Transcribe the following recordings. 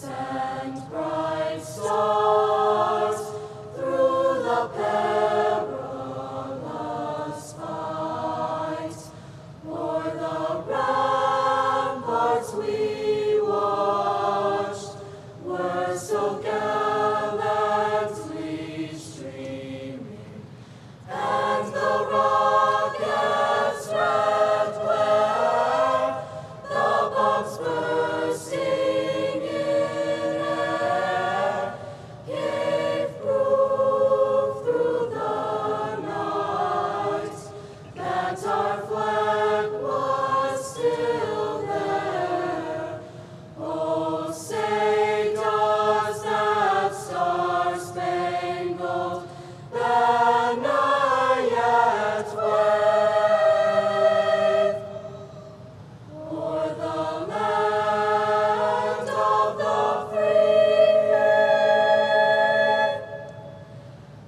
Send bright stars through the perilous fight, o'er the ramparts we watched were so gallantly streaming, and the rockets' red glare, the bombs bursting in air, gave proof through the night that our flag was still there. Oh, say does that star-spangled banner yet wave o'er the land of the free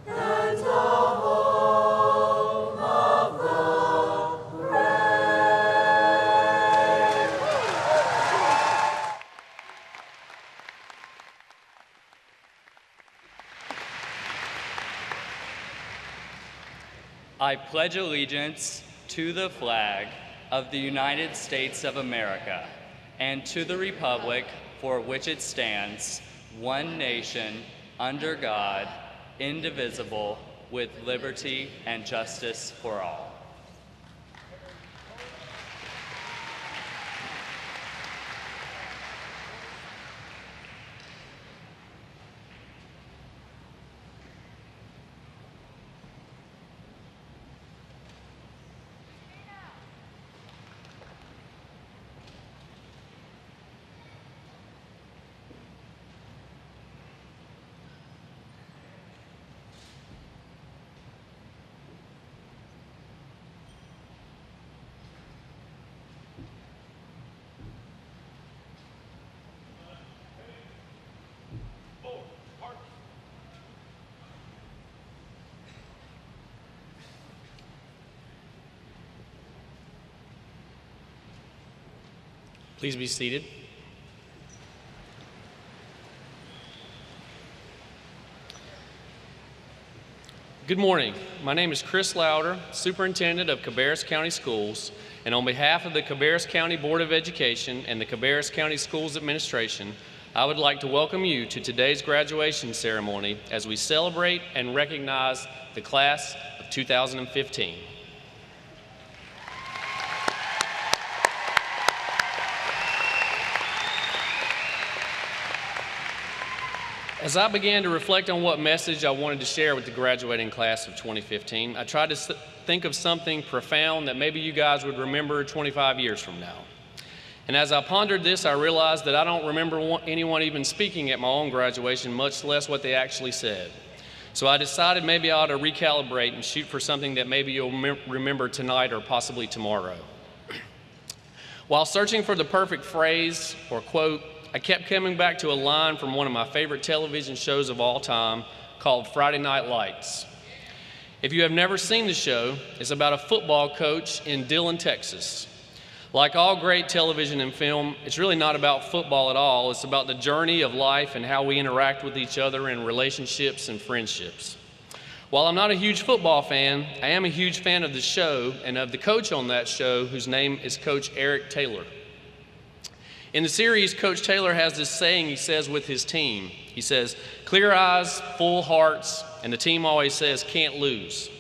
and the home of the brave? I pledge allegiance to the flag of the United States of America and to the republic for which it stands, one nation, under God, indivisible, with liberty and justice for all. Please be seated. Good morning. My name is Chris Louder, Superintendent of Cabarrus County Schools, and on behalf of the Cabarrus County Board of Education and the Cabarrus County Schools Administration, I would like to welcome you to today's graduation ceremony as we celebrate and recognize the class of 2015. As I began to reflect on what message I wanted to share with the graduating class of 2015, I tried to think of something profound that maybe you guys would remember 25 years from now. And as I pondered this, I realized that I don't remember anyone even speaking at my own graduation, much less what they actually said. So I decided maybe I ought to recalibrate and shoot for something that maybe you'll remember tonight or possibly tomorrow. While searching for the perfect phrase or quote, I kept coming back to a line from one of my favorite television shows of all time called Friday Night Lights. If you have never seen the show, it's about a football coach in Dillon, Texas. Like all great television and film, it's really not about football at all. It's about the journey of life and how we interact with each other in relationships and friendships. While I'm not a huge football fan, I am a huge fan of the show and of the coach on that show, whose name is Coach Eric Taylor. In the series, Coach Taylor has this saying he says with his team. He says, clear eyes, full hearts, and the team always says, can't lose.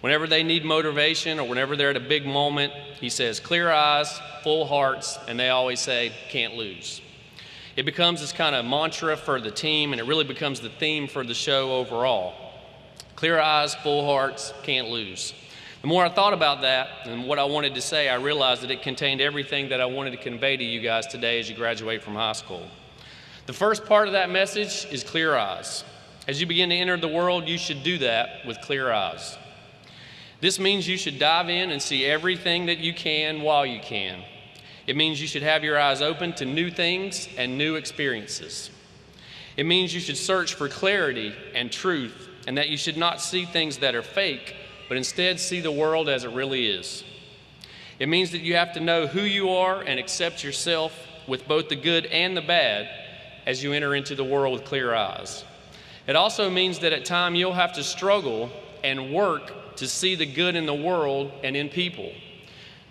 Whenever they need motivation or whenever they're at a big moment, he says, clear eyes, full hearts, and they always say, can't lose. It becomes this kind of mantra for the team, and it really becomes the theme for the show overall. Clear eyes, full hearts, can't lose. The more I thought about that and what I wanted to say, I realized that it contained everything that I wanted to convey to you guys today as you graduate from high school. The first part of that message is clear eyes. As you begin to enter the world, you should do that with clear eyes. This means you should dive in and see everything that you can while you can. It means you should have your eyes open to new things and new experiences. It means you should search for clarity and truth, and that you should not see things that are fake, but instead see the world as it really is. It means that you have to know who you are and accept yourself with both the good and the bad, as you enter into the world with clear eyes. It also means that at times you'll have to struggle and work to see the good in the world and in people.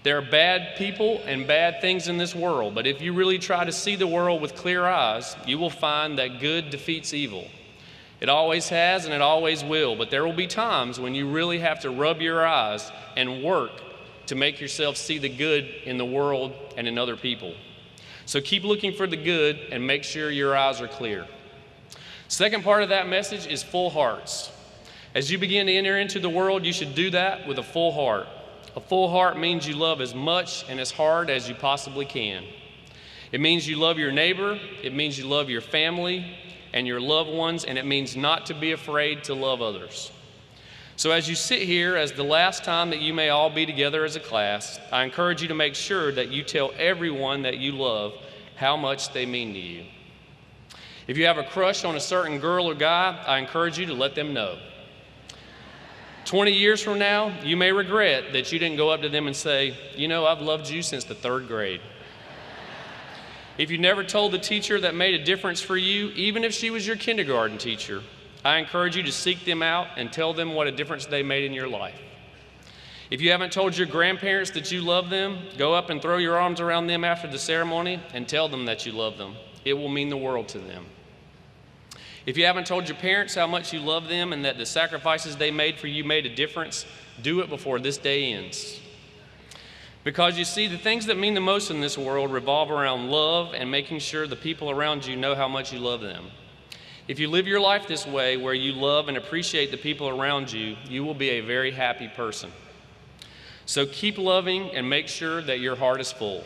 There are bad people and bad things in this world, but if you really try to see the world with clear eyes, you will find that good defeats evil. It always has and it always will, but there will be times when you really have to rub your eyes and work to make yourself see the good in the world and in other people. So keep looking for the good and make sure your eyes are clear. Second part of that message is full hearts. As you begin to enter into the world, you should do that with a full heart. A full heart means you love as much and as hard as you possibly can. It means you love your neighbor, it means you love your family and your loved ones, and it means not to be afraid to love others. So as you sit here as the last time that you may all be together as a class, I encourage you to make sure that you tell everyone that you love how much they mean to you. If you have a crush on a certain girl or guy, I encourage you to let them know. 20 years from now, you may regret that you didn't go up to them and say, you know, I've loved you since the 3rd grade. If you never told the teacher that made a difference for you, even if she was your kindergarten teacher, I encourage you to seek them out and tell them what a difference they made in your life. If you haven't told your grandparents that you love them, go up and throw your arms around them after the ceremony and tell them that you love them. It will mean the world to them. If you haven't told your parents how much you love them and that the sacrifices they made for you made a difference, do it before this day ends. Because you see, the things that mean the most in this world revolve around love and making sure the people around you know how much you love them. If you live your life this way, where you love and appreciate the people around you, you will be a very happy person. So keep loving and make sure that your heart is full.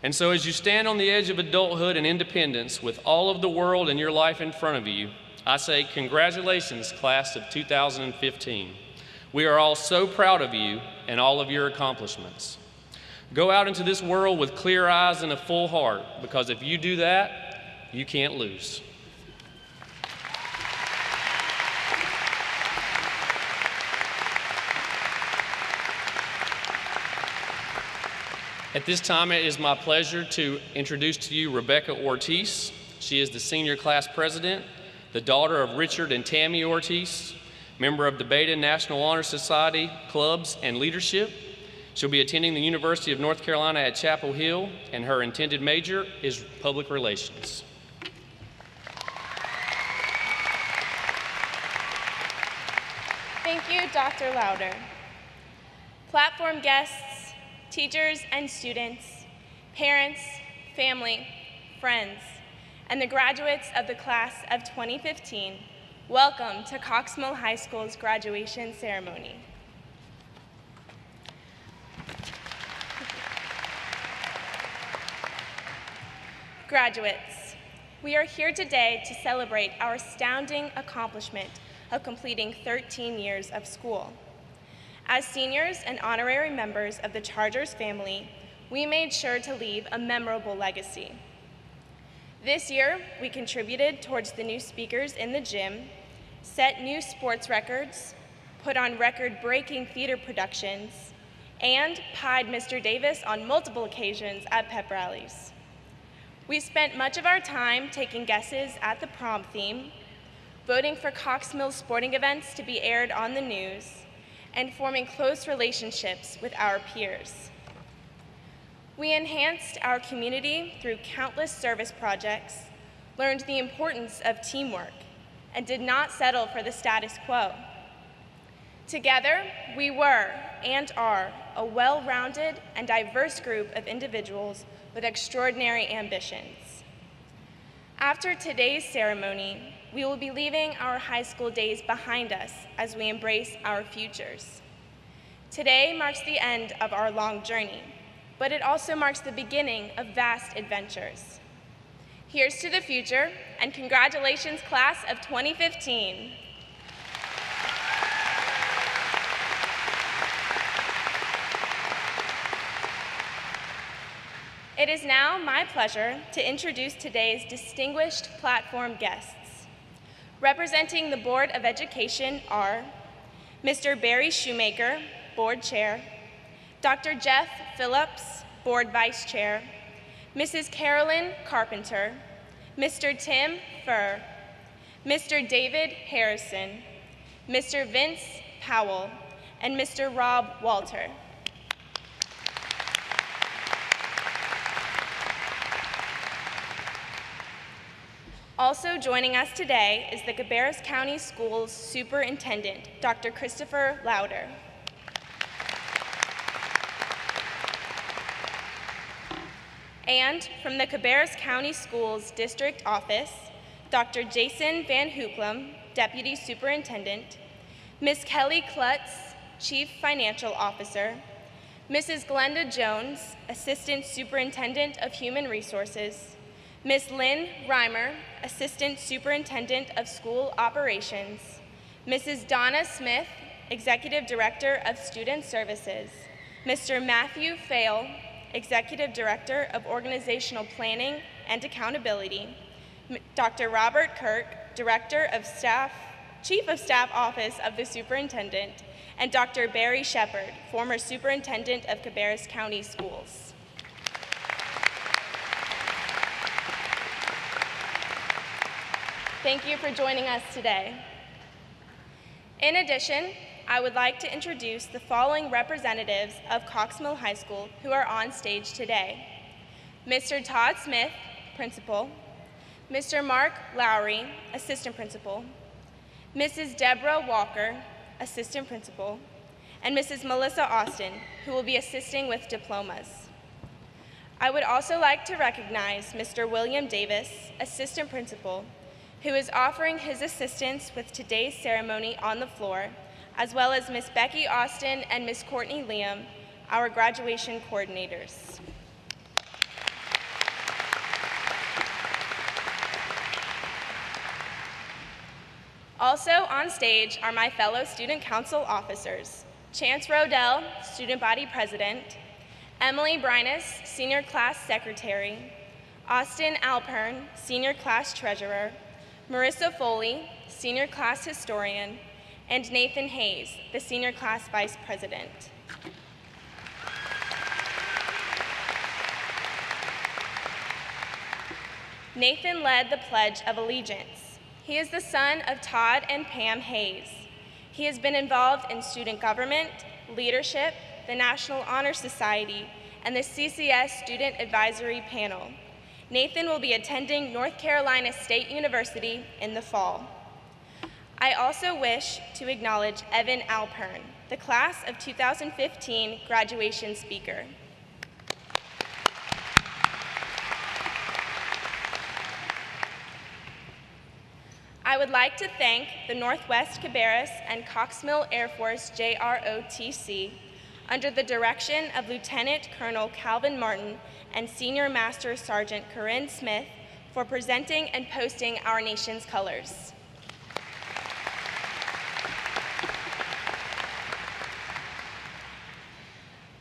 And so as you stand on the edge of adulthood and independence with all of the world and your life in front of you, I say congratulations, class of 2015. We are all so proud of you and all of your accomplishments. Go out into this world with clear eyes and a full heart, because if you do that, you can't lose. At this time, it is my pleasure to introduce to you Rebecca Ortiz. She is the senior class president, the daughter of Richard and Tammy Ortiz, member of the Beta National Honor Society clubs and leadership. She'll be attending the University of North Carolina at Chapel Hill, and her intended major is public relations. Thank you, Dr. Lauder. Platform guests, teachers and students, parents, family, friends, and the graduates of the class of 2015, welcome to Cox Mill High School's graduation ceremony. Graduates, we are here today to celebrate our astounding accomplishment of completing 13 years of school. As seniors and honorary members of the Chargers family, we made sure to leave a memorable legacy. This year, we contributed towards the new speakers in the gym, set new sports records, put on record-breaking theater productions, and pied Mr. Davis on multiple occasions at pep rallies. We spent much of our time taking guesses at the prom theme, voting for Cox Mill's sporting events to be aired on the news, and forming close relationships with our peers. We enhanced our community through countless service projects, learned the importance of teamwork, and did not settle for the status quo. Together, we were and are a well-rounded and diverse group of individuals with extraordinary ambitions. After today's ceremony, we will be leaving our high school days behind us as we embrace our futures. Today marks the end of our long journey, but it also marks the beginning of vast adventures. Here's to the future, and congratulations, class of 2015. It is now my pleasure to introduce today's distinguished platform guests. Representing the Board of Education are Mr. Barry Shoemaker, Board Chair, Dr. Jeff Phillips, Board Vice Chair, Mrs. Carolyn Carpenter, Mr. Tim Furr, Mr. David Harrison, Mr. Vince Powell, and Mr. Rob Walter. Also joining us today is the Cabarrus County Schools Superintendent, Dr. Christopher Lauder. And from the Cabarrus County Schools District Office, Dr. Jason Van Hooplam, Deputy Superintendent, Ms. Kelly Klutz, Chief Financial Officer, Mrs. Glenda Jones, Assistant Superintendent of Human Resources, Ms. Lynn Reimer, Assistant Superintendent of School Operations, Mrs. Donna Smith, Executive Director of Student Services, Mr. Matthew Fail, Executive Director of Organizational Planning and Accountability, Dr. Robert Kirk, Chief of Staff Office of the Superintendent, and Dr. Barry Shepard, former Superintendent of Cabarrus County Schools. Thank you for joining us today. In addition, I would like to introduce the following representatives of Cox Mill High School who are on stage today. Mr. Todd Smith, Principal, Mr. Mark Lowry, Assistant Principal, Mrs. Deborah Walker, Assistant Principal, and Mrs. Melissa Austin, who will be assisting with diplomas. I would also like to recognize Mr. William Davis, Assistant Principal, who is offering his assistance with today's ceremony on the floor, as well as Ms. Becky Austin and Ms. Courtney Liam, our graduation coordinators. Also on stage are my fellow Student Council officers, Chance Rodell, Student Body President, Emily Brinus, Senior Class Secretary, Austin Alpern, Senior Class Treasurer, Marissa Foley, Senior Class Historian, and Nathan Hayes, the Senior Class Vice President. Nathan led the Pledge of Allegiance. He is the son of Todd and Pam Hayes. He has been involved in student government, leadership, the National Honor Society, and the CCS Student Advisory Panel. Nathan will be attending North Carolina State University in the fall. I also wish to acknowledge Evan Alpern, the class of 2015 graduation speaker. I would like to thank the Northwest Cabarrus and Cox Mill Air Force JROTC, under the direction of Lieutenant Colonel Calvin Martin and Senior Master Sergeant Corinne Smith, for presenting and posting our nation's colors.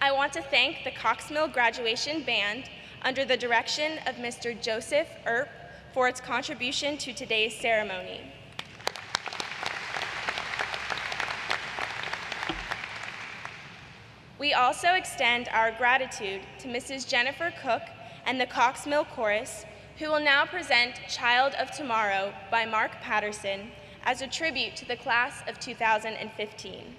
I want to thank the Cox Mill Graduation Band, under the direction of Mr. Joseph Earp, for its contribution to today's ceremony. We also extend our gratitude to Mrs. Jennifer Cook and the Cox Mill Chorus, who will now present Child of Tomorrow by Mark Patterson as a tribute to the class of 2015.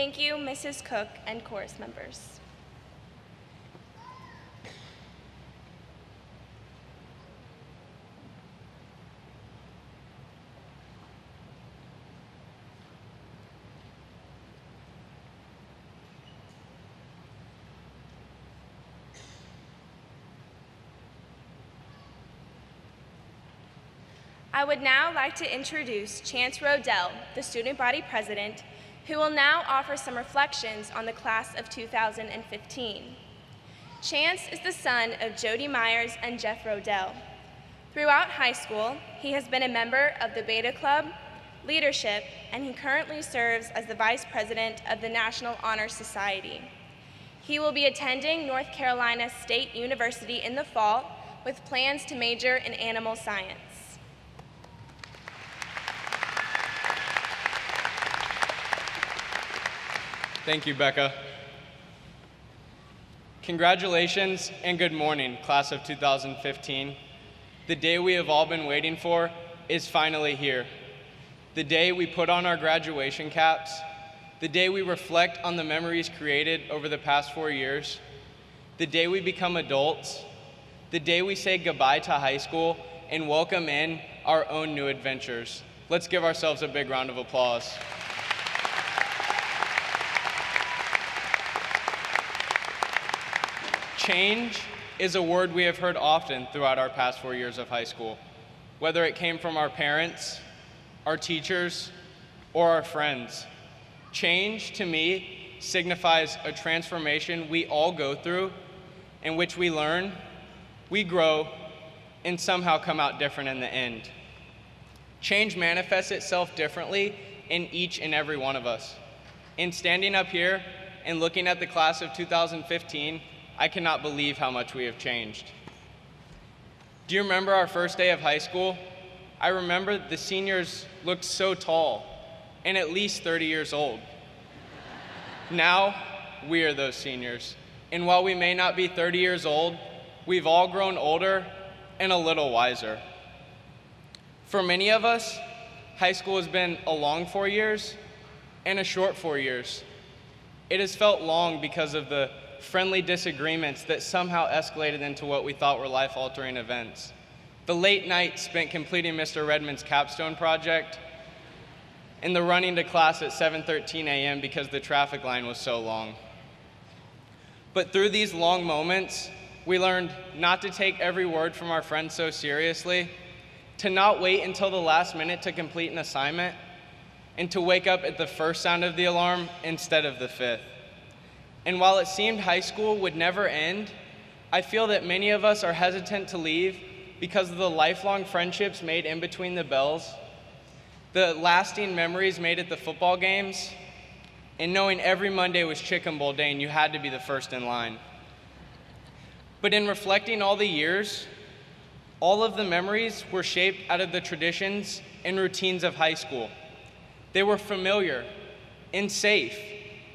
Thank you, Mrs. Cook and chorus members. I would now like to introduce Chance Rodell, the student body president, who will now offer some reflections on the class of 2015. Chance is the son of Jody Myers and Jeff Rodell. Throughout high school, he has been a member of the Beta Club, leadership, and he currently serves as the vice president of the National Honor Society. He will be attending North Carolina State University in the fall with plans to major in animal science. Thank you, Becca. Congratulations and good morning, class of 2015. The day we have all been waiting for is finally here. The day we put on our graduation caps, the day we reflect on the memories created over the past 4 years, the day we become adults, the day we say goodbye to high school and welcome in our own new adventures. Let's give ourselves a big round of applause. Change is a word we have heard often throughout our past 4 years of high school, whether it came from our parents, our teachers, or our friends. Change, to me, signifies a transformation we all go through in which we learn, we grow, and somehow come out different in the end. Change manifests itself differently in each and every one of us. In standing up here and looking at the class of 2015, I cannot believe how much we have changed. Do you remember our first day of high school? I remember the seniors looked so tall and at least 30 years old. Now, we are those seniors. And while we may not be 30 years old, we've all grown older and a little wiser. For many of us, high school has been a long 4 years and a short 4 years. It has felt long because of the friendly disagreements that somehow escalated into what we thought were life-altering events. The late nights spent completing Mr. Redmond's capstone project, and the running to class at 7:13 a.m. because the traffic line was so long. But through these long moments, we learned not to take every word from our friends so seriously, to not wait until the last minute to complete an assignment, and to wake up at the first sound of the alarm instead of the fifth. And while it seemed high school would never end, I feel that many of us are hesitant to leave because of the lifelong friendships made in between the bells, the lasting memories made at the football games, and knowing every Monday was Chicken Bowl day and you had to be the first in line. But in reflecting all the years, all of the memories were shaped out of the traditions and routines of high school. They were familiar and safe,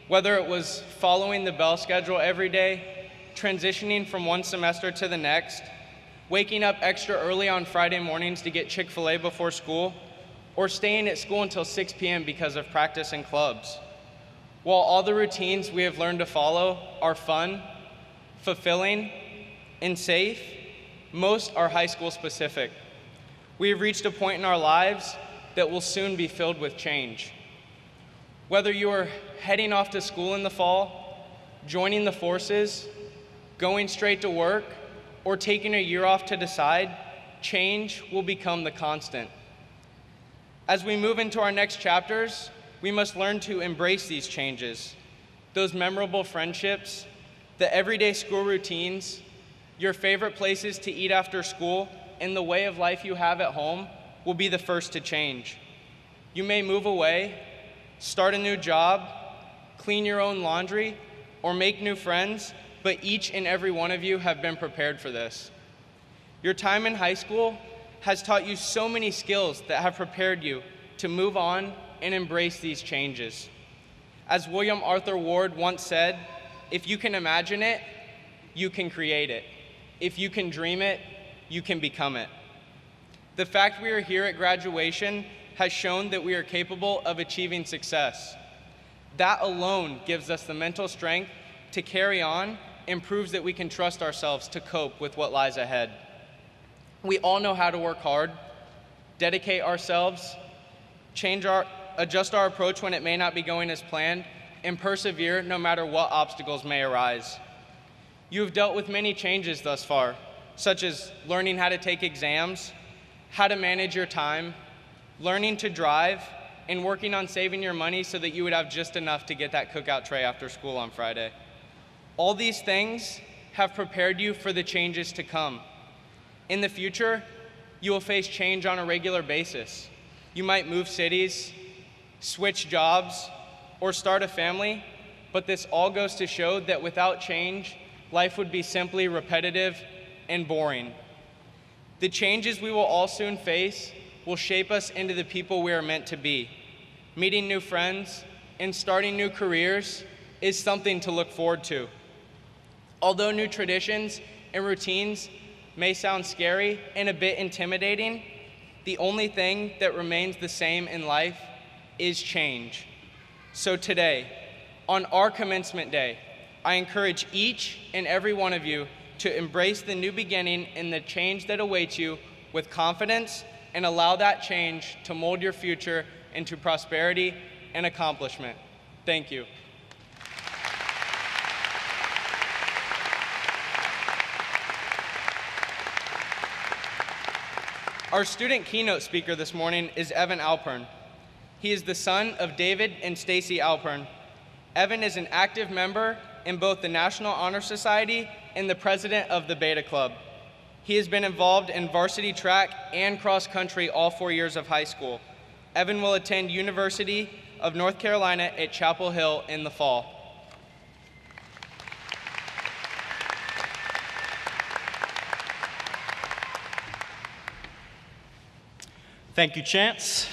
whether it was following the bell schedule every day, transitioning from one semester to the next, waking up extra early on Friday mornings to get Chick-fil-A before school, or staying at school until 6 p.m. because of practice and clubs. While all the routines we have learned to follow are fun, fulfilling, and safe, most are high school specific. We have reached a point in our lives that will soon be filled with change. Whether you are heading off to school in the fall, joining the forces, going straight to work, or taking a year off to decide, change will become the constant. As we move into our next chapters, we must learn to embrace these changes. Those memorable friendships, the everyday school routines, your favorite places to eat after school, and the way of life you have at home will be the first to change. You may move away, start a new job, clean your own laundry, or make new friends, but each and every one of you have been prepared for this. Your time in high school has taught you so many skills that have prepared you to move on and embrace these changes. As William Arthur Ward once said, if you can imagine it, you can create it. If you can dream it, you can become it. The fact we are here at graduation has shown that we are capable of achieving success. That alone gives us the mental strength to carry on and proves that we can trust ourselves to cope with what lies ahead. We all know how to work hard, dedicate ourselves, adjust our approach when it may not be going as planned, and persevere no matter what obstacles may arise. You have dealt with many changes thus far, such as learning how to take exams, how to manage your time, learning to drive, and working on saving your money so that you would have just enough to get that cookout tray after school on Friday. All these things have prepared you for the changes to come. In the future, you will face change on a regular basis. You might move cities, switch jobs, or start a family, but this all goes to show that without change, life would be simply repetitive and boring. The changes we will all soon face will shape us into the people we are meant to be. Meeting new friends and starting new careers is something to look forward to. Although new traditions and routines may sound scary and a bit intimidating, the only thing that remains the same in life is change. So today, on our commencement day, I encourage each and every one of you to embrace the new beginning and the change that awaits you with confidence and allow that change to mold your future into prosperity and accomplishment. Thank you. Our student keynote speaker this morning is Evan Alpern. He is the son of David and Stacy Alpern. Evan is an active member in both the National Honor Society and the president of the Beta Club. He has been involved in varsity track and cross country all 4 years of high school. Evan will attend University of North Carolina at Chapel Hill in the fall. Thank you, Chance.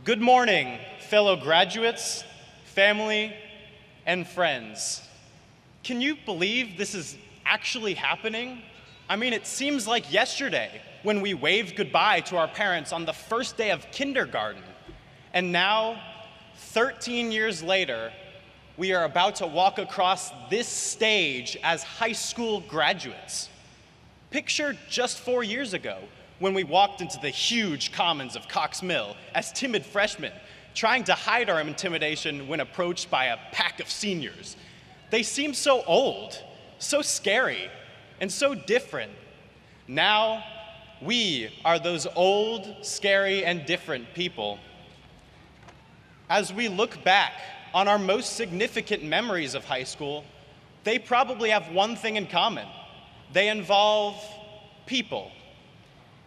Good morning, fellow graduates, family, and friends. Can you believe this is actually happening? I mean, it seems like yesterday when we waved goodbye to our parents on the first day of kindergarten. And now, 13 years later, we are about to walk across this stage as high school graduates. Picture just 4 years ago when we walked into the huge commons of Cox Mill as timid freshmen, trying to hide our intimidation when approached by a pack of seniors. They seemed so old, so scary, and so different. Now, we are those old, scary, and different people. As we look back on our most significant memories of high school, they probably have one thing in common. They involve people.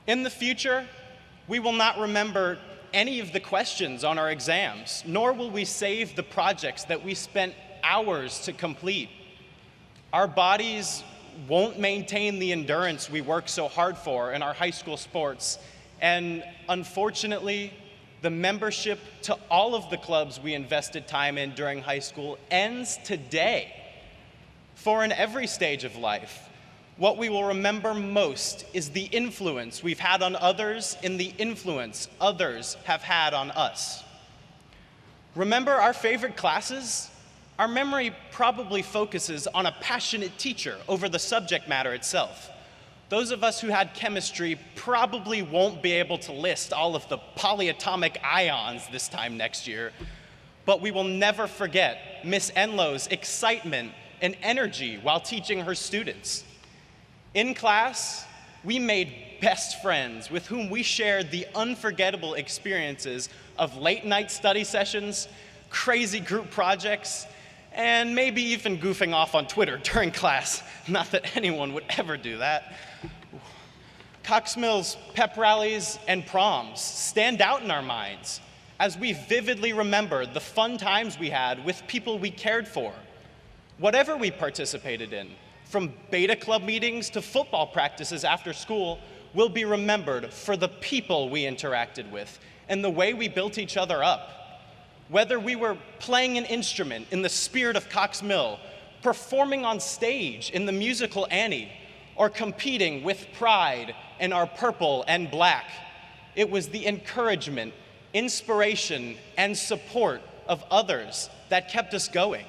In the future, we will not remember any of the questions on our exams, nor will we save the projects that we spent hours to complete. Our bodies won't maintain the endurance we work so hard for in our high school sports, and unfortunately, the membership to all of the clubs we invested time in during high school ends today. For in every stage of life, what we will remember most is the influence we've had on others and the influence others have had on us. Remember our favorite classes? Our memory probably focuses on a passionate teacher over the subject matter itself. Those of us who had chemistry probably won't be able to list all of the polyatomic ions this time next year, but we will never forget Miss Enlow's excitement and energy while teaching her students. In class, we made best friends with whom we shared the unforgettable experiences of late night study sessions, crazy group projects, and maybe even goofing off on Twitter during class. Not that anyone would ever do that. Cox Mill's pep rallies and proms stand out in our minds as we vividly remember the fun times we had with people we cared for. Whatever we participated in, from beta club meetings to football practices after school, will be remembered for the people we interacted with and the way we built each other up. Whether we were playing an instrument in the spirit of Cox Mill, performing on stage in the musical Annie, or competing with pride in our purple and black, it was the encouragement, inspiration, and support of others that kept us going.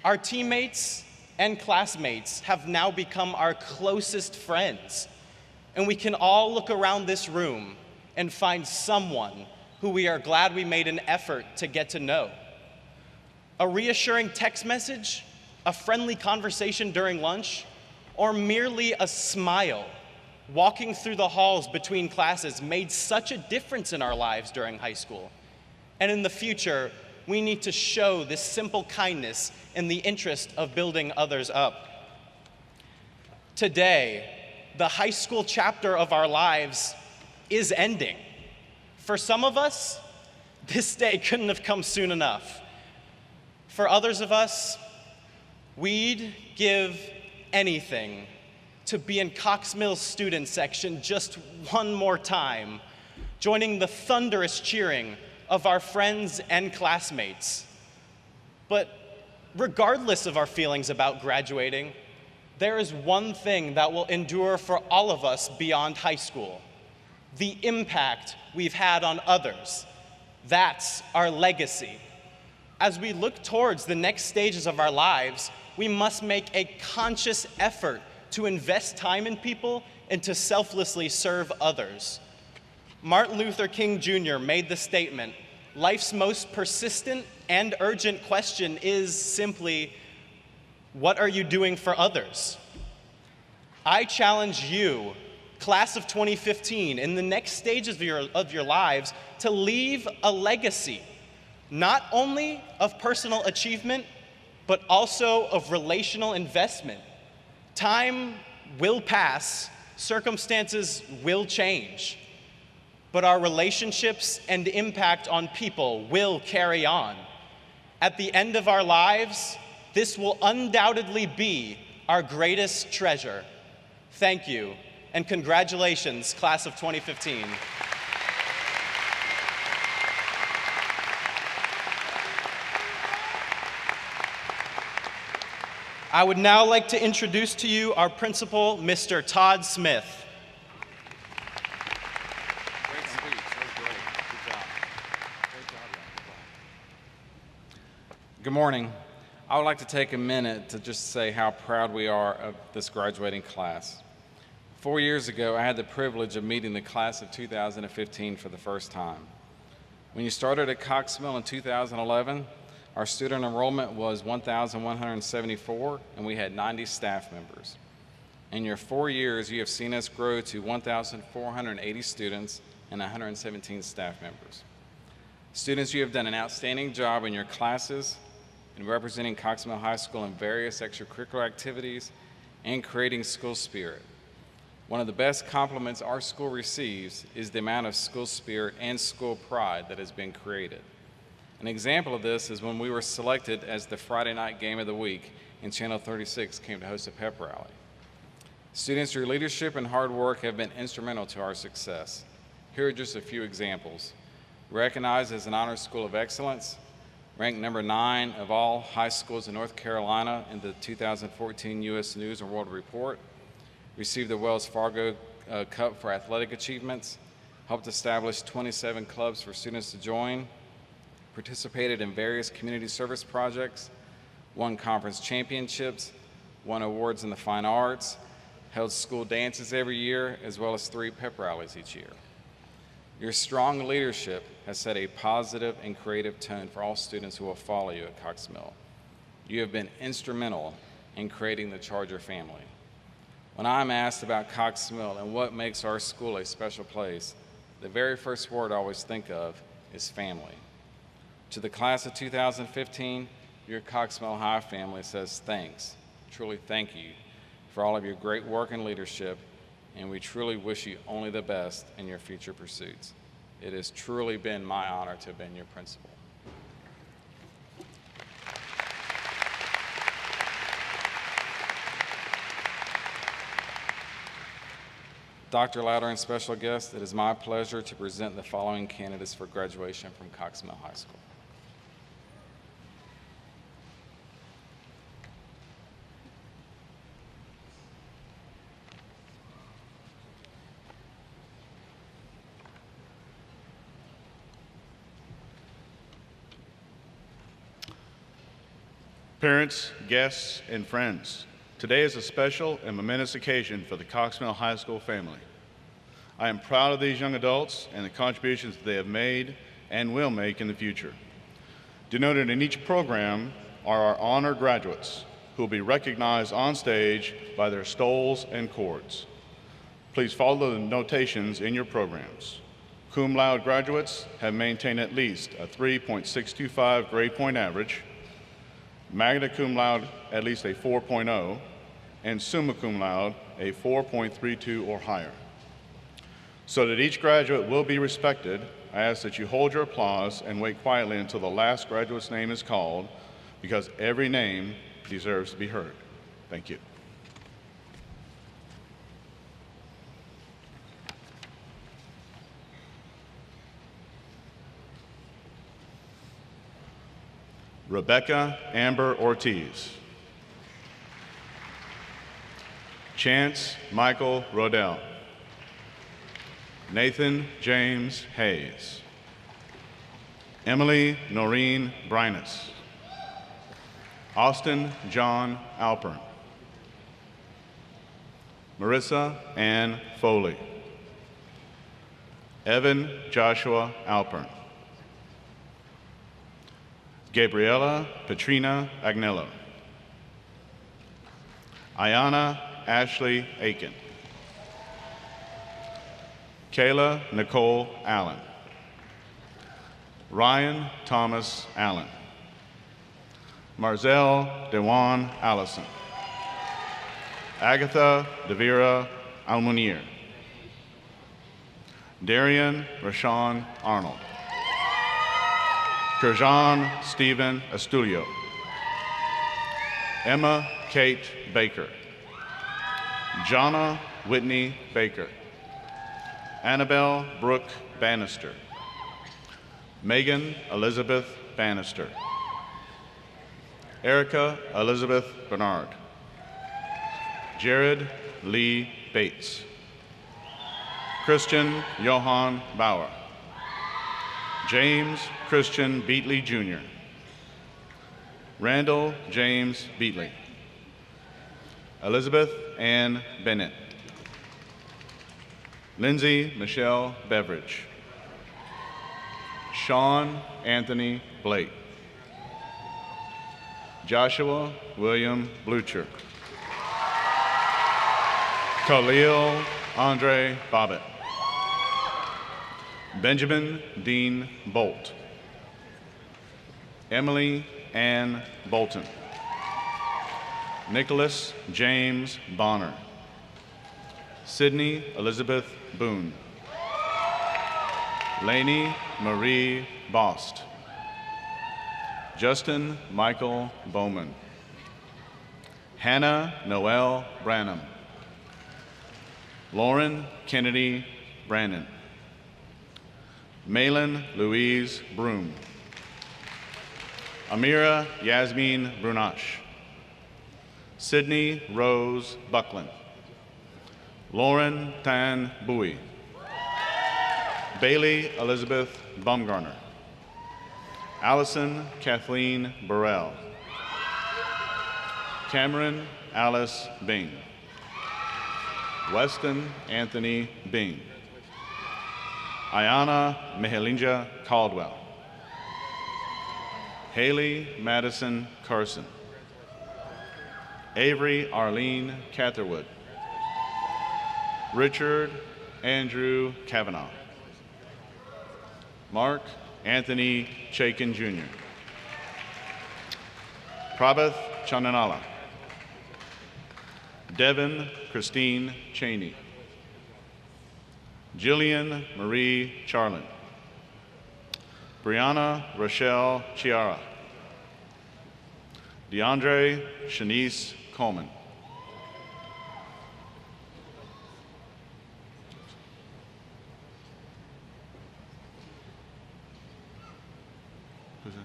Our teammates and classmates have now become our closest friends, and we can all look around this room and find someone who we are glad we made an effort to get to know. A reassuring text message, a friendly conversation during lunch, or merely a smile walking through the halls between classes made such a difference in our lives during high school. And in the future, we need to show this simple kindness in the interest of building others up. Today, the high school chapter of our lives is ending. For some of us, this day couldn't have come soon enough. For others of us, we'd give anything to be in Cox Mill's student section just one more time, joining the thunderous cheering of our friends and classmates. But regardless of our feelings about graduating, there is one thing that will endure for all of us beyond high school: the impact we've had on others. That's our legacy. As we look towards the next stages of our lives, we must make a conscious effort to invest time in people and to selflessly serve others. Martin Luther King Jr. made the statement, life's most persistent and urgent question is simply, what are you doing for others? I challenge you, class of 2015, in the next stages of your lives, to leave a legacy, not only of personal achievement, but also of relational investment. Time will pass, circumstances will change, but our relationships and impact on people will carry on. At the end of our lives, this will undoubtedly be our greatest treasure. Thank you, and congratulations, class of 2015. I would now like to introduce to you our principal, Mr. Todd Smith. Great speech. That was great. Good job. Great job, Ryan. Good job. Good morning. I would like to take a minute to just say how proud we are of this graduating class. 4 years ago, I had the privilege of meeting the class of 2015 for the first time. When you started at Cox Mill in 2011, our student enrollment was 1,174, and we had 90 staff members. In your 4 years, you have seen us grow to 1,480 students and 117 staff members. Students, you have done an outstanding job in your classes, in representing Cox Mill High School in various extracurricular activities, and creating school spirit. One of the best compliments our school receives is the amount of school spirit and school pride that has been created. An example of this is when we were selected as the Friday night game of the week and Channel 36 came to host a pep rally. Students, your leadership and hard work have been instrumental to our success. Here are just a few examples. Recognized as an honor school of excellence, ranked number 9 of all high schools in North Carolina in the 2014 U.S. News & World Report, received the Wells Fargo Cup for athletic achievements, helped establish 27 clubs for students to join, participated in various community service projects, won conference championships, won awards in the fine arts, held school dances every year, as well as 3 pep rallies each year. Your strong leadership has set a positive and creative tone for all students who will follow you at Cox Mill. You have been instrumental in creating the Charger family. When I'm asked about Cox Mill and what makes our school a special place, the very first word I always think of is family. To the class of 2015, your Cox Mill High family says thanks, truly thank you for all of your great work and leadership, and we truly wish you only the best in your future pursuits. It has truly been my honor to have been your principal. Dr. Louder and special guests, it is my pleasure to present the following candidates for graduation from Cox Mill High School. Parents, guests, and friends, today is a special and momentous occasion for the Cox Mill High School family. I am proud of these young adults and the contributions they have made and will make in the future. Denoted in each program are our honor graduates, who will be recognized on stage by their stoles and cords. Please follow the notations in your programs. Cum laude graduates have maintained at least a 3.625 grade point average, magna cum laude at least a 4.0, and summa cum laude a 4.32 or higher. So that each graduate will be respected, I ask that you hold your applause and wait quietly until the last graduate's name is called, because every name deserves to be heard. Thank you. Rebecca Amber Ortiz. Chance Michael Rodell. Nathan James Hayes. Emily Noreen Brinus. Austin John Alpern. Marissa Ann Foley. Evan Joshua Alpern. Gabriela Petrina Agnello. Ayana Ashley Aiken. Kayla Nicole Allen. Ryan Thomas Allen. Marzelle Dewan Allison. Agatha Devira Almunier. Darian Rashawn Arnold. Kerjan Stephen Astulio. Emma Kate Baker. Jonna Whitney Baker. Annabelle Brooke Bannister. Megan Elizabeth Bannister. Erica Elizabeth Bernard. Jared Lee Bates. Christian Johann Bauer. James Christian Beatley Jr. Randall James Beatley. Elizabeth Ann Bennett. Lindsay Michelle Beveridge. Sean Anthony Blake. Joshua William Blucher. Khalil Andre Bobbitt. Benjamin Dean Bolt. Emily Ann Bolton. Nicholas James Bonner. Sydney Elizabeth Boone. Lainey Marie Bost. Justin Michael Bowman. Hannah Noel Branham. Lauren Kennedy Brannon. Malin Louise Broom. Amira Yasmin Brunash. Sydney Rose Buckland. Lauren Tan Bowie. Bailey Elizabeth Baumgartner. Allison Kathleen Burrell. Cameron Alice Bing. Weston Anthony Bing. Ayana Mehelinja Caldwell. Haley Madison Carson. Avery Arlene Catherwood. Richard Andrew Kavanaugh. Mark Anthony Chaikin Jr. Prabhath Chandanala. Devin Christine Cheney. Jillian Marie Charlin. Brianna Rochelle Chiara. DeAndre Shanice Coleman. Who's that?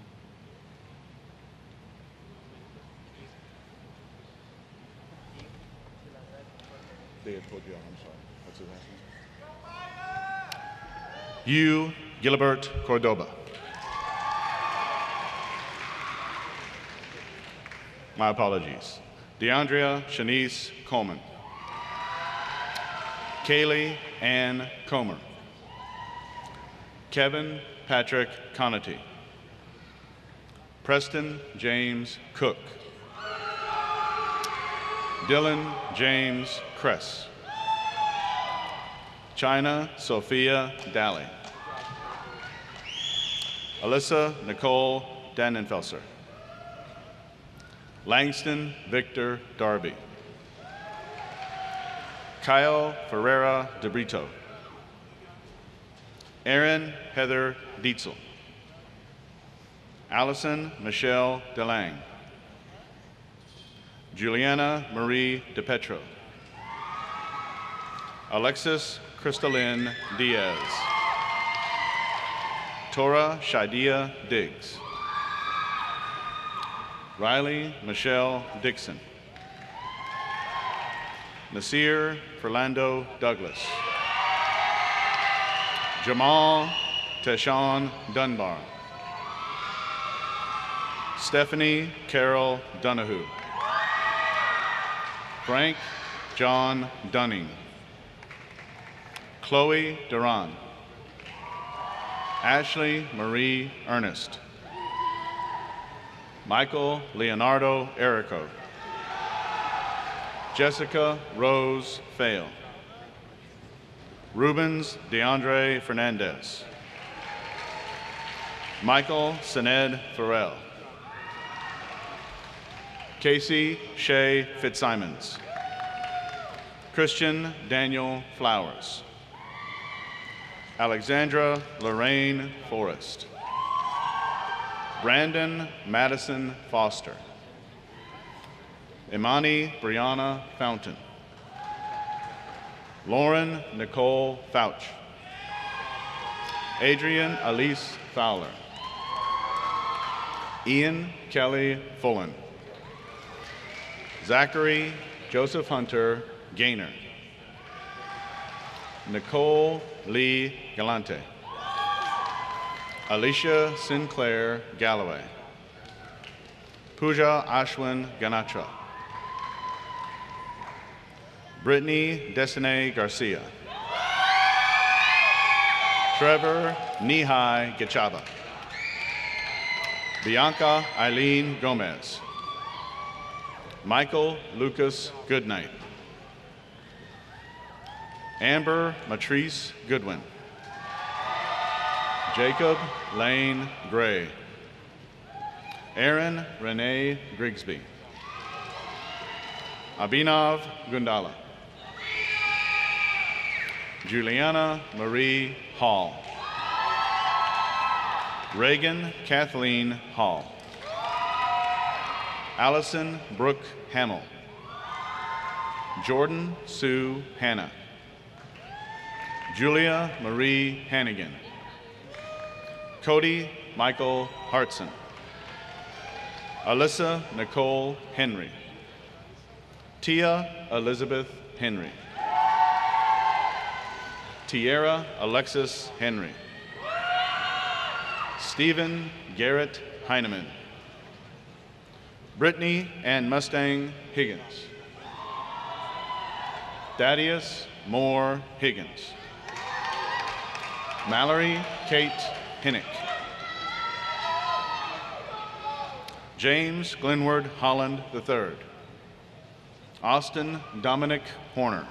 They had told you, I'm sorry. What's his last name? Hugh Gilbert Cordoba. My apologies. DeAndrea Shanice Coleman. Kaylee Ann Comer. Kevin Patrick Conity. Preston James Cook. Dylan James Kress. China Sophia Daly. Alyssa Nicole Dannenfelser. Langston Victor Darby. Kyle Ferreira de Brito. Erin Heather Dietzel. Allison Michelle DeLang. Juliana Marie DePetro. Alexis Crystalline Diaz. Tora Shaidia Diggs. Riley Michelle Dixon. Nasir Fernando Douglas. Jamal Teshawn Dunbar. Stephanie Carol Donahue. Frank John Dunning. Chloe Duran. Ashley Marie Ernest. Michael Leonardo Erico. Jessica Rose Fail. Rubens DeAndre Fernandez. Michael Sened Farrell. Casey Shea Fitzsimons. Christian Daniel Flowers. Alexandra Lorraine Forrest. Brandon Madison Foster. Imani Brianna Fountain. Lauren Nicole Fouch. Adrian Elise Fowler. Ian Kelly Fullen. Zachary Joseph Hunter Gaynor. Nicole Lee Galante. Alicia Sinclair Galloway. Pooja Ashwin Ganacha. Brittany Desine Garcia. Trevor Nihai Gachaba. Bianca Eileen Gomez. Michael Lucas Goodnight. Amber Matrice Goodwin. Jacob Lane Gray. Aaron Renee Grigsby. Abhinav Gundala. Juliana Marie Hall. Reagan Kathleen Hall. Allison Brooke Hamill. Jordan Sue Hanna. Julia Marie Hannigan. Cody Michael Hartson. Alyssa Nicole Henry. Tia Elizabeth Henry. Tierra Alexis Henry. Stephen Garrett Heineman. Brittany Ann Mustang Higgins. Thaddeus Moore Higgins. Mallory Kate Hinnick. James Glenward Holland III. Austin Dominic Horner.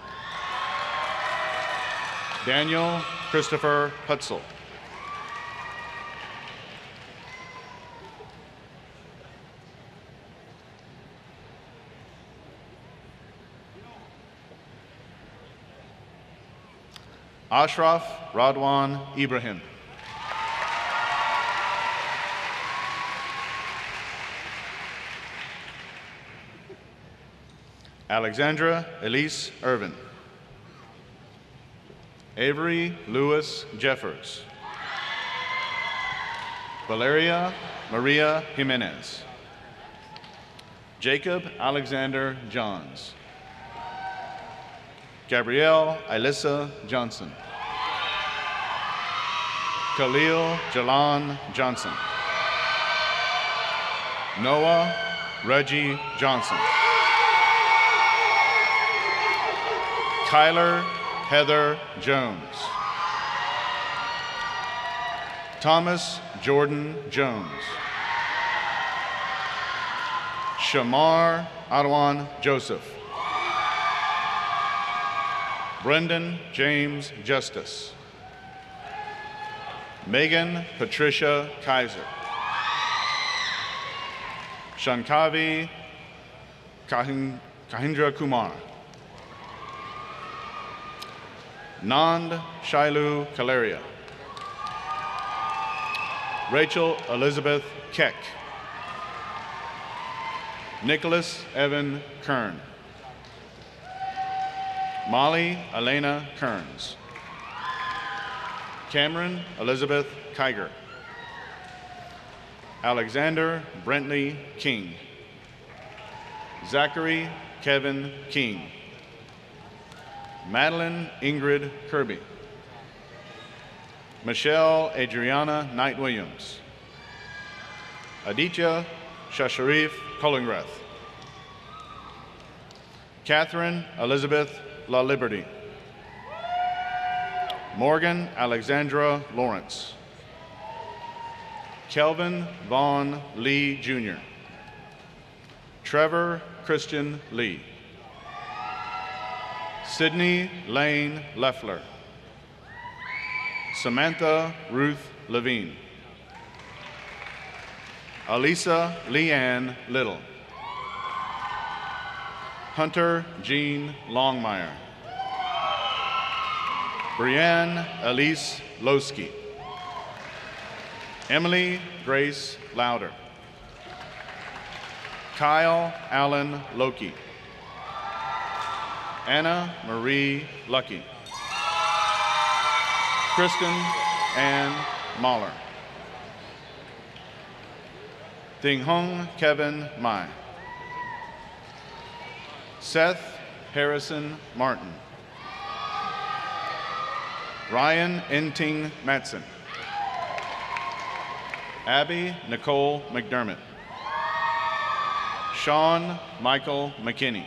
Daniel Christopher Hutzel. Ashraf Radwan Ibrahim. Alexandra Elise Irvin. Avery Lewis Jeffers. Valeria Maria Jimenez. Jacob Alexander Johns. Gabrielle Alyssa Johnson. Khalil Jalan Johnson. Noah Reggie Johnson. Kyler Heather Jones. Thomas Jordan Jones. Shamar Adawan Joseph. Brendan James Justice. Megan Patricia Kaiser. Shankavi Kahindra Kumar. Nand Shailu Kalaria. Rachel Elizabeth Keck. Nicholas Evan Kern. Molly Elena Kearns. Cameron Elizabeth Kiger. Alexander Brentley King. Zachary Kevin King. Madeline Ingrid Kirby. Michelle Adriana Knight Williams. Aditya Shasharif Collingrath. Catherine Elizabeth La Liberty. Morgan Alexandra Lawrence. Kelvin Vaughn Lee Jr. Trevor Christian Lee. Sydney Lane Leffler. Samantha Ruth Levine. Alisa Leanne Little. Hunter Jean Longmire. Brianne Elise Losky. Emily Grace Louder. Kyle Allen Loki. Anna Marie Lucky. Kristen Ann Mahler. Ding Hong Kevin Mai. Seth Harrison Martin. Ryan Enting Matson. Abby Nicole McDermott. Sean Michael McKinney.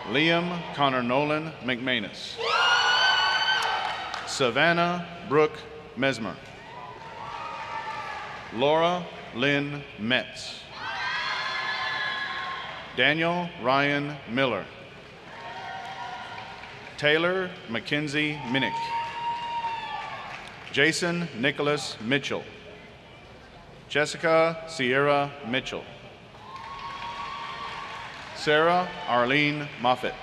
Liam Connor Nolan McManus. Savannah Brooke Mesmer. Laura Lynn Metz. Daniel Ryan Miller. Taylor Mackenzie Minnick. Jason Nicholas Mitchell. Jessica Sierra Mitchell. Sarah Arlene Moffett.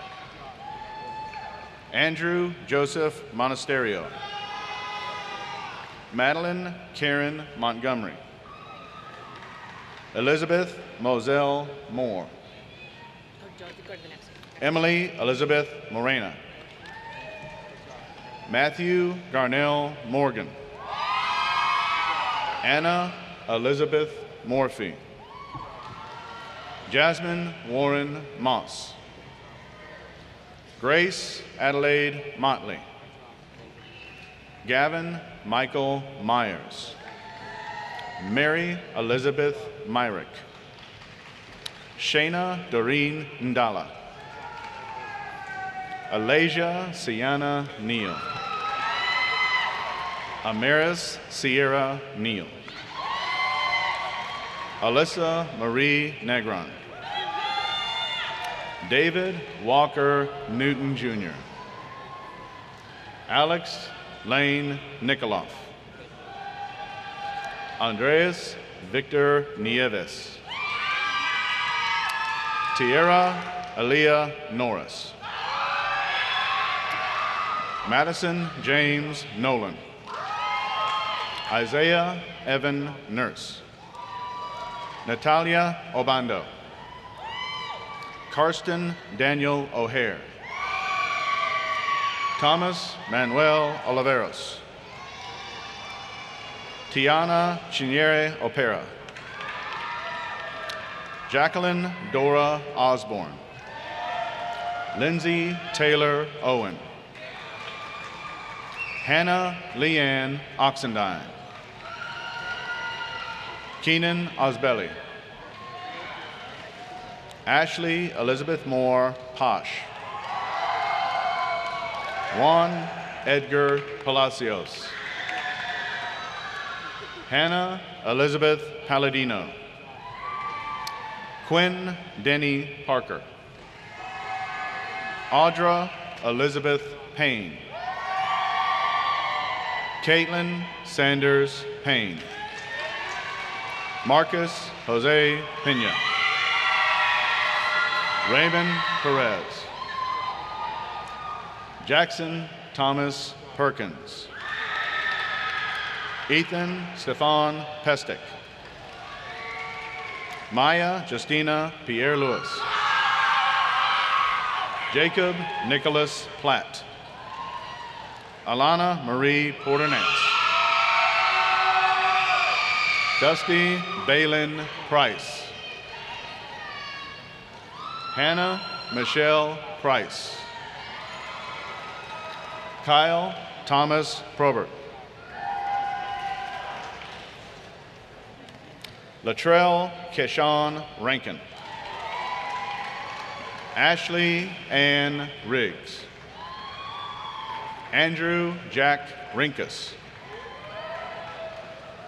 Andrew Joseph Monasterio. Madeline Karen Montgomery. Elizabeth Moselle Moore. Go to the next one. Emily Elizabeth Morena. Matthew Garnell Morgan. Anna Elizabeth Morphy. Jasmine Warren Moss. Grace Adelaide Motley. Gavin Michael Myers. Mary Elizabeth Myrick. Shayna Doreen Ndala. Alasia Sienna Neal. Amaris Sierra Neal. Alyssa Marie Negron. David Walker Newton Jr. Alex Lane Nikoloff. Andreas Victor Nieves. Tierra Aaliyah Norris. Madison James Nolan. Isaiah Evan Nurse. Natalia Obando. Karsten Daniel O'Hare. Thomas Manuel Oliveros. Tiana Chiniere Opera. Jacqueline Dora Osborne. Lindsay Taylor Owen. Hannah Leanne Oxendine. Keenan Osbelli. Ashley Elizabeth Moore Posh. Juan Edgar Palacios. Hannah Elizabeth Palladino. Quinn Denny Parker. Audra Elizabeth Payne. Caitlin Sanders Payne. Marcus Jose Pena. Raymond Perez. Jackson Thomas Perkins. Ethan Stefan Pestic. Maya Justina Pierre Lewis. Jacob Nicholas Platt. Alana Marie Porternance. Dusty Balin Price. Hannah Michelle Price. Kyle Thomas Probert. Latrell Keshawn Rankin. Ashley Ann Riggs. Andrew Jack Rinkus.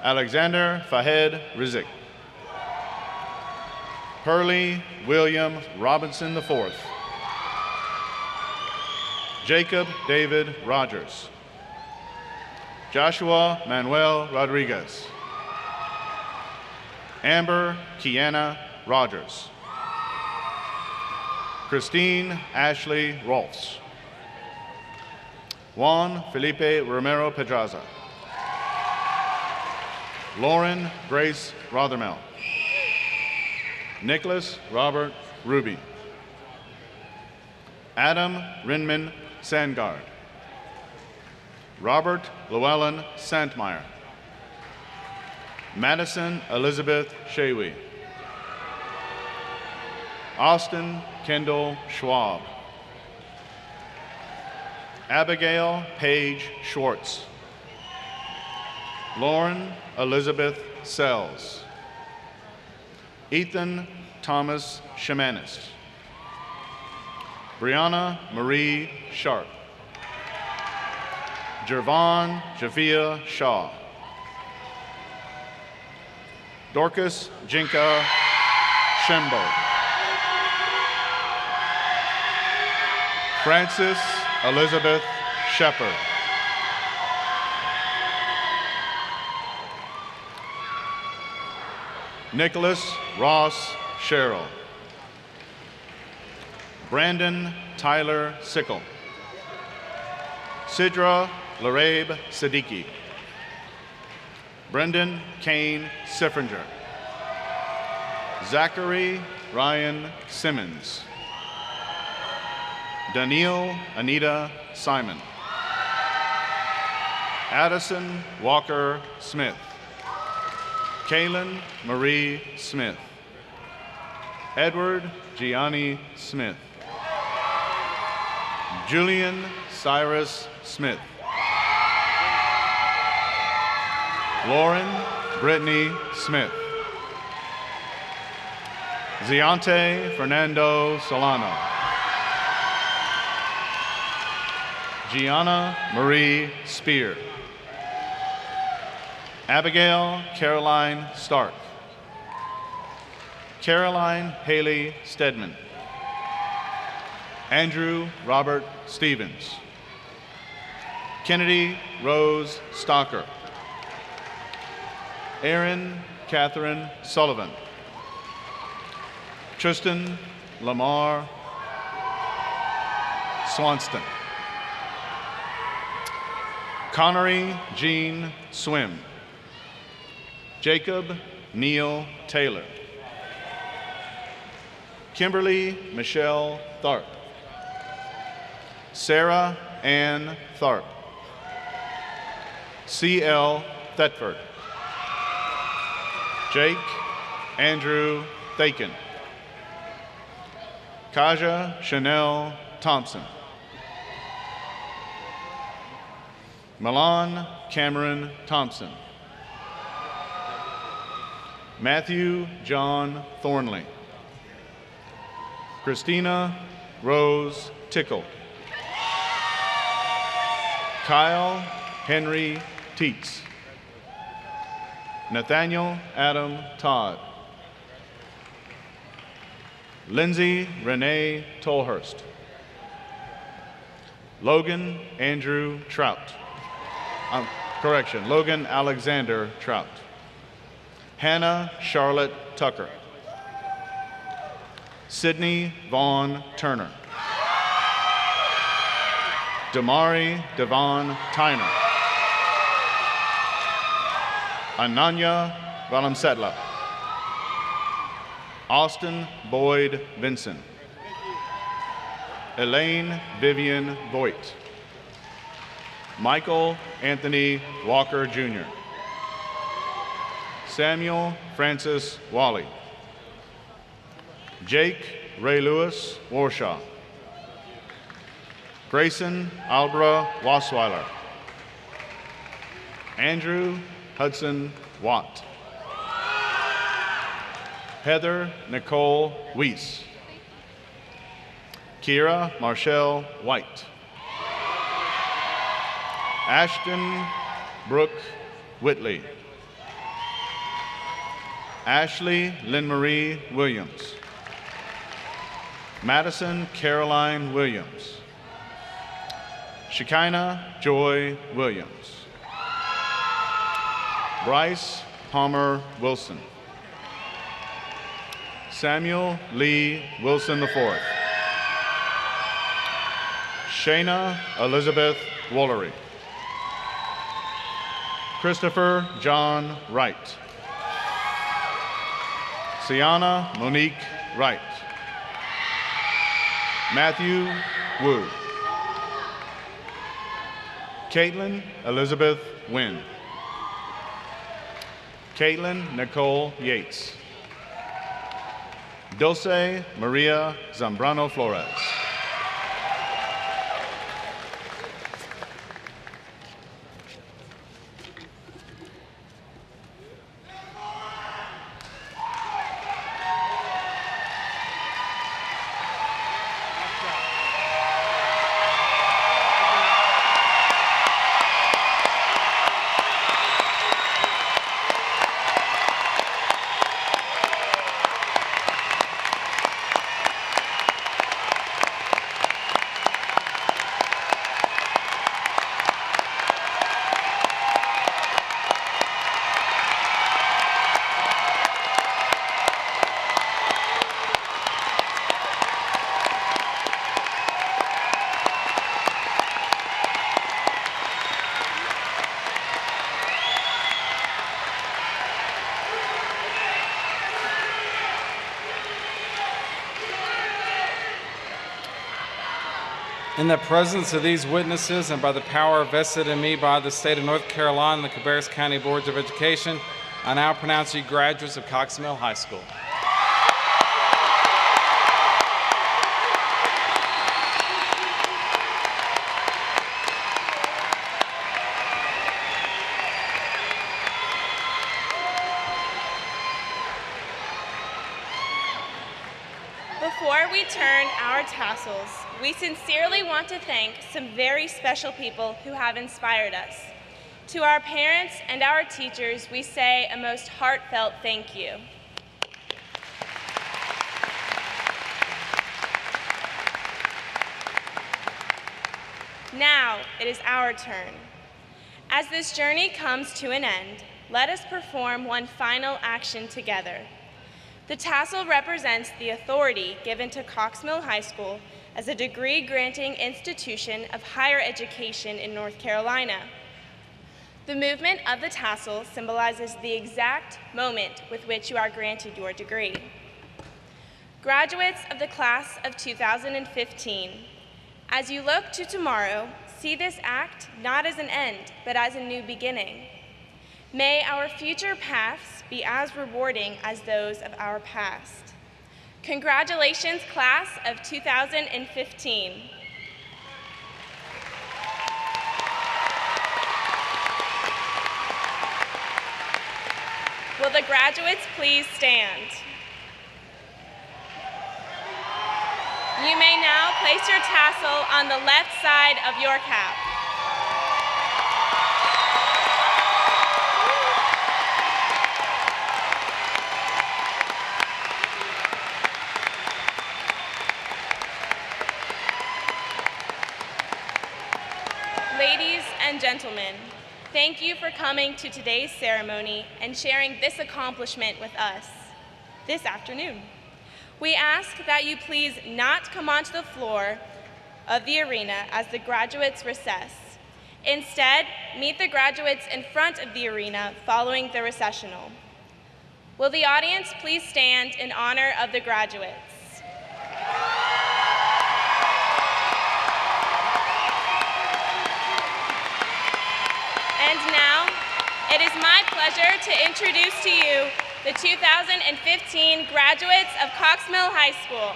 Alexander Fahed Rizik. Pearlie William Robinson IV. Jacob David Rogers. Joshua Manuel Rodriguez. Amber Kiana Rogers. Christine Ashley Rolfs. Juan Felipe Romero Pedraza. Lauren Grace Rothermel. Nicholas Robert Ruby. Adam Rinman Sandgard. Robert Llewellyn Santmeyer. Madison Elizabeth Shawy. Austin Kendall Schwab. Abigail Paige Schwartz. Lauren Elizabeth Sells. Ethan Thomas Shamanis. Brianna Marie Sharp. Jervon Javia Shaw. Dorcas Jinka Shembo. Frances Elizabeth Shepard. Nicholas Ross Sherrill. Brandon Tyler Sickle. Sidra Larabe Siddiqui. Brendan Kane Siffringer. Zachary Ryan Simmons. Danielle Anita Simon. Addison Walker Smith. Kaylin Marie Smith. Edward Gianni Smith. Julian Cyrus Smith. Lauren Brittany Smith. Ziante Fernando Solano. Gianna Marie Spear. Abigail Caroline Stark. Caroline Haley Stedman. Andrew Robert Stevens. Kennedy Rose Stocker. Erin Catherine Sullivan. Tristan Lamar Swanston. Connery Jean Swim. Jacob Neil Taylor. Kimberly Michelle Tharp. Sarah Ann Tharp. C.L. Thetford. Jake Andrew Thakin. Kaja Chanel Thompson. Milan Cameron Thompson. Matthew John Thornley. Christina Rose Tickle. Kyle Henry Teets. Nathaniel Adam Todd. Lindsay Renee Tolhurst. Logan Andrew Trout. Logan Alexander Trout. Hannah Charlotte Tucker. Sydney Vaughn Turner. Damari Devon Tyner. Ananya Valamsetla. Austin Boyd Vinson. Elaine Vivian Voigt. Michael Anthony Walker Jr. Samuel Francis Wally. Jake Ray Lewis Warshaw. Grayson Albra Wasweiler. Andrew Hudson Watt. Heather Nicole Weiss. Kira Marshall White. Ashton Brooke Whitley. Ashley Lynn Marie Williams. Madison Caroline Williams. Shekinah Joy Williams. Bryce Palmer Wilson. Samuel Lee Wilson IV. Shayna Elizabeth Woolery. Christopher John Wright. Sienna Monique Wright. Matthew Wu. Caitlin Elizabeth Wynn. Caitlin Nicole Yates. Dulce Maria Zambrano Flores. In the presence of these witnesses and by the power vested in me by the state of North Carolina and the Cabarrus County Boards of Education, I now pronounce you graduates of Cox Mill High School. Before we turn our tassels, we sincerely want to thank some very special people who have inspired us. To our parents and our teachers, we say a most heartfelt thank you. Now it is our turn. As this journey comes to an end, let us perform one final action together. The tassel represents the authority given to Cox Mill High School as a degree-granting institution of higher education in North Carolina. The movement of the tassel symbolizes the exact moment with which you are granted your degree. Graduates of the class of 2015, as you look to tomorrow, see this act not as an end, but as a new beginning. May our future paths be as rewarding as those of our past. Congratulations, class of 2015. Will the graduates please stand? You may now place your tassel on the left side of your cap. Ladies and gentlemen, thank you for coming to today's ceremony and sharing this accomplishment with us this afternoon. We ask that you please not come onto the floor of the arena as the graduates recess. Instead, meet the graduates in front of the arena following the recessional. Will the audience please stand in honor of the graduates? And now, it is my pleasure to introduce to you the 2015 graduates of Cox Mill High School.